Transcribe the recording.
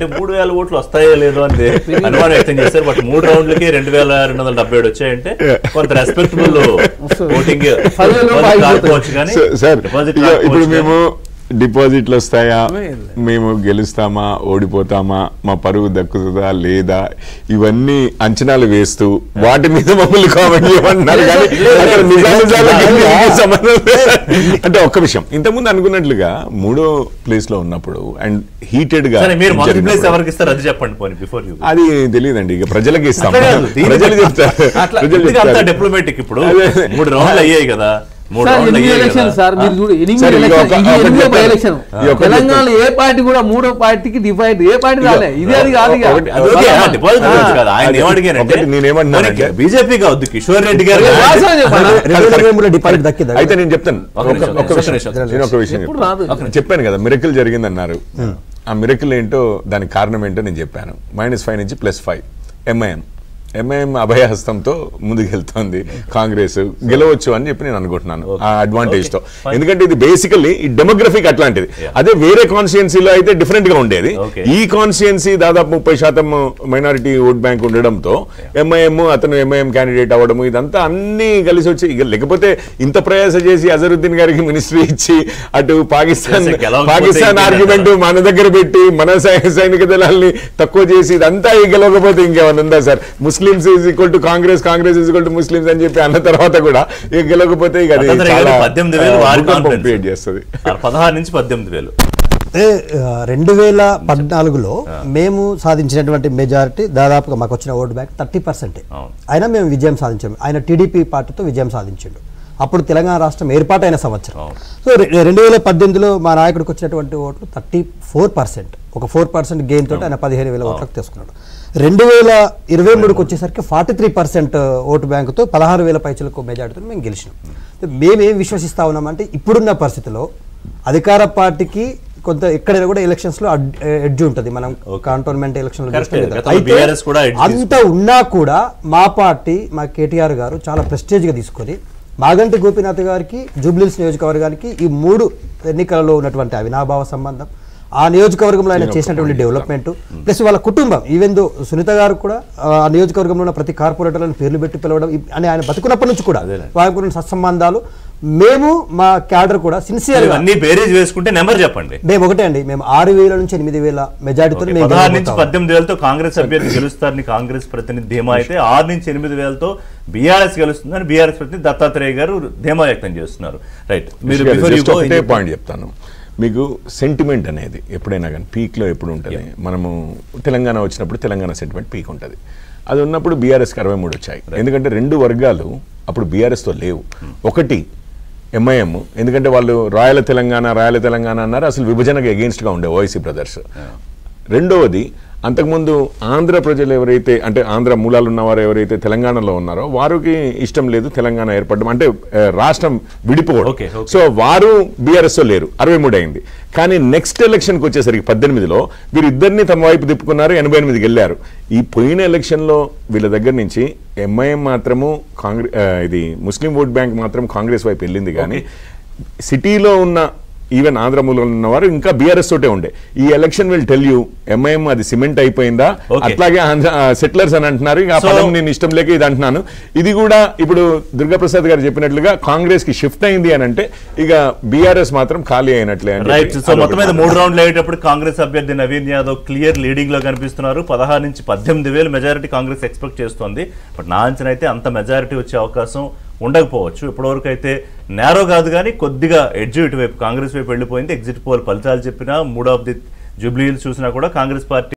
అంటే 3000 ఓట్లు వస్తాయో లేదో అని అనుమానం వ్యక్తం చేశారు. బట్ 3 రౌండ్లకి 2277 వచ్చాయంటే కొంత రెస్పెక్టబుల్ ఓటింగ్. ఇప్పుడు మేము డిపాజిట్లు వస్తాయా, మేము గెలుస్తామా, ఓడిపోతామా, మా పరువు దక్కుతుందా లేదా, ఇవన్నీ అంచనాలు వేస్తూ వాటి మీద మమ్మల్ని కామెంట్ చేయమన్నారు. అంటే ఒక్క విషయం, ఇంతకుముందు అనుకున్నట్లుగా 3వ ప్లేస్ లో ఉన్నప్పుడు అండ్ హీటెడ్ గా అది తెలియదండి, ఇక ప్రజలకి ఇస్తాం, ప్రజలు చెప్తారు. డిప్లొమాటిక్ ఇప్పుడు 3 రౌండ్లు అయ్యాయి కదా. తెలంగాణ ఏ పార్టీ కూడా 3వ పార్టీకి డిఫైడ్ ఏ పార్టీ రాలే, ఇది అది కాదు. బీజేపీ కావద్దు, కిషోర్ రెడ్డి గారు అయితే నేను చెప్తాను ఒక విషయం చెప్పాను కదా, మిరకిల్ జరిగిందన్నారు. ఆ మిరకిల్ ఏంటో, దానికి కారణం ఏంటో నేను చెప్పాను. -5 నుంచి +5. ఎంఐఎం అభయహస్తంతో ముందుకెళ్తోంది, కాంగ్రెస్ గెలవచ్చు అని చెప్పి నేను అనుకుంటున్నాను ఆ అడ్వాంటేజ్ తో. ఎందుకంటే ఇది బేసికల్లీ ఈ డెమోగ్రఫిక్ అట్లాంటిది. అదే వేరే కాన్స్టిట్యుయెన్సీలో అయితే డిఫరెంట్ గా ఉండేది. ఈ కాన్స్టిట్యుయెన్సీ దాదాపు 30% మైనారిటీ ఓట్ బ్యాంక్ ఉండడంతో అతను ఎంఐఎం క్యాండిడేట్ అవ్వడము, ఇదంతా అన్ని కలిసి వచ్చి, లేకపోతే ఇంత ప్రయాస చేసి అజరుద్దీన్ గారికి మినిస్ట్రీ ఇచ్చి అటు పాకిస్తాన్ ఆర్గ్యుమెంట్ మన దగ్గర పెట్టి మన సైనిక దళాల్ని తక్కువ చేసి ఇదంతా గెలవకపోతే ఇంకేమైనా ఉందా sir? Muslims is equal to Congress, Congress is equal to Muslims అని చెప్పి అన్న తర్వాత కూడా ఇక గెలవకపోతే ఇక 18,000 చేస్తుంది. 16 నుంచి 18,000. 2014లో మేము సాధించినటువంటి మెజారిటీ దాదాపుగా మాకు వచ్చిన ఓటు బ్యాంక్ 30%. అయినా మేము విజయం సాధించాము. ఆయన టీడీపీ పార్టీతో విజయం సాధించిండు. అప్పుడు తెలంగాణ రాష్ట్రం ఏర్పాటైన సంవత్సరం. సో 2018లో మా నాయకుడికి వచ్చినటువంటి ఓట్లు 34%. ఒక 4% గెయిన్ తోటి ఆయన 15,000 ఓట్లకు తీసుకున్నాడు. 2023కి వచ్చేసరికి 43% ఓటు బ్యాంకుతో 16,000 పైచలకు మెజార్టీతో మేము గెలిచినాం. మేమేం విశ్వసిస్తా ఉన్నామంటే ఇప్పుడున్న పరిస్థితిలో అధికార పార్టీకి కొంత ఎక్కడైనా కూడా ఎలక్షన్స్ లో ఎడ్జ్ ఉంటుంది. మనం కంటోన్మెంట్ ఎలక్షన్ లో అంత ఉన్నా కూడా మా పార్టీ, మా కేటీఆర్ గారు చాలా ప్రెస్టేజ్ గా తీసుకొని మాగంటి గోపీనాథ్ గారికి, జూబ్లీహిల్స్ నియోజకవర్గానికి ఈ 3 ఎన్నికలలో ఉన్నటువంటి అవినాభావ సంబంధం, ఆ నియోజకవర్గంలో ఆయన చేసినటువంటి డెవలప్మెంట్, ప్లస్ వాళ్ళ కుటుంబం, ఈవెన్ దో సునీత గారు కూడా ఆ నియోజకవర్గంలో ఉన్న ప్రతి కార్పొరేటర్లను పేర్లు పెట్టి పిలవడం అని ఆయన బతుకున్నప్పటి నుంచి కూడా వారికి సత్సంబంధాలు. మేము మా క్యాడర్ కూడా సిన్సియర్ గా బేరీజ్ వేసుకుంటే నెంబర్ చెప్పండి. మేము ఒకటే అండి, మేము 6,000 నుంచి 8,000 మెజారిటీతో 16 నుంచి 18,000తో కాంగ్రెస్ అభ్యర్థి గెలుస్తారని కాంగ్రెస్ ప్రతినిధి ధీమా అయితే 6 నుంచి 8,000తో బీఆర్ఎస్ గెలుస్తుందని బీఆర్ఎస్ ప్రతినిధి దత్తాత్రేయ గారు ధీమా వ్యక్తం చేస్తున్నారు. రైట్, మీరు పాయింట్ చెప్తాను మీకు. సెంటిమెంట్ అనేది ఎప్పుడైనా కానీ పీక్లో ఎప్పుడు ఉంటుంది. మనము తెలంగాణ వచ్చినప్పుడు తెలంగాణ సెంటిమెంట్ పీక్ ఉంటుంది. అది ఉన్నప్పుడు బీఆర్ఎస్కి 63 వచ్చాయి. ఎందుకంటే 2 వర్గాలు అప్పుడు బీఆర్ఎస్తో లేవు. ఒకటి ఎంఐఎం, ఎందుకంటే వాళ్ళు రాయల తెలంగాణ అన్నారు, అసలు విభజనకు ఎగెయిన్స్ట్గా ఉండే ఓఐసీ బ్రదర్స్. రెండవది, అంతకుముందు ఆంధ్ర ప్రజలు ఎవరైతే, అంటే ఆంధ్ర మూలాలు ఉన్నవారు ఎవరైతే తెలంగాణలో ఉన్నారో వారికి ఇష్టం లేదు తెలంగాణ ఏర్పడడం, అంటే రాష్ట్రం విడిపోవడం. సో వారు బీఆర్ఎస్లో లేరు, 63 అయింది. కానీ నెక్స్ట్ ఎలక్షన్కి వచ్చేసరికి 18లో వీరిద్దరిని తమ వైపు తిప్పుకున్నారు, 88 గెలిచారు. ఈ పోయిన ఎలక్షన్లో వీళ్ళ దగ్గర నుంచి ఎంఐఎం మాత్రము ఇది ముస్లిం ఓట్ బ్యాంక్ మాత్రం కాంగ్రెస్ వైపు వెళ్ళింది. కానీ సిటీలో ఉన్న ఈవెన్ ఆంధ్ర మూలంలో ఉన్నవారు ఇంకా బీఆర్ఎస్ తోటే ఉండే. ఈ election will tell you MIM అది సిమెంట్ అయిపోయిందా, అట్లాగే సెటిలర్స్ అని అంటున్నారు. ఇక ఆ పదం నేను ఇష్టం లేక ఇది అంటున్నాను. ఇది కూడా ఇప్పుడు దుర్గాప్రసాద్ గారు చెప్పినట్లుగా కాంగ్రెస్ కి షిఫ్ట్ అయింది అని అంటే ఇక బీఆర్ఎస్ మాత్రం ఖాళీ అయినట్లే. సో మొత్తం మీద 3 రౌండ్లు అయ్యేటప్పుడు కాంగ్రెస్ అభ్యర్థి నవీన్ యాదవ్ క్లియర్ లీడింగ్ లో కనిపిస్తున్నారు. 16 నుంచి 18,000 మెజారిటీ కాంగ్రెస్ ఎక్స్పెక్ట్ చేస్తోంది. బట్ నా అంచనా అయితే అంత మెజారిటీ వచ్చే అవకాశం ఉండకపోవచ్చు. ఇప్పటివరకు అయితే నేరో కాదు కానీ కొద్దిగా ఎడ్జ్ ఇటువైపు కాంగ్రెస్ వైపు వెళ్ళిపోయింది. ఎగ్జిట్ పోల్ ఫలితాలు చెప్పినా 3 ఆఫ్ ది జూబ్లీహిల్స్ చూసినా కూడా కాంగ్రెస్ పార్టీ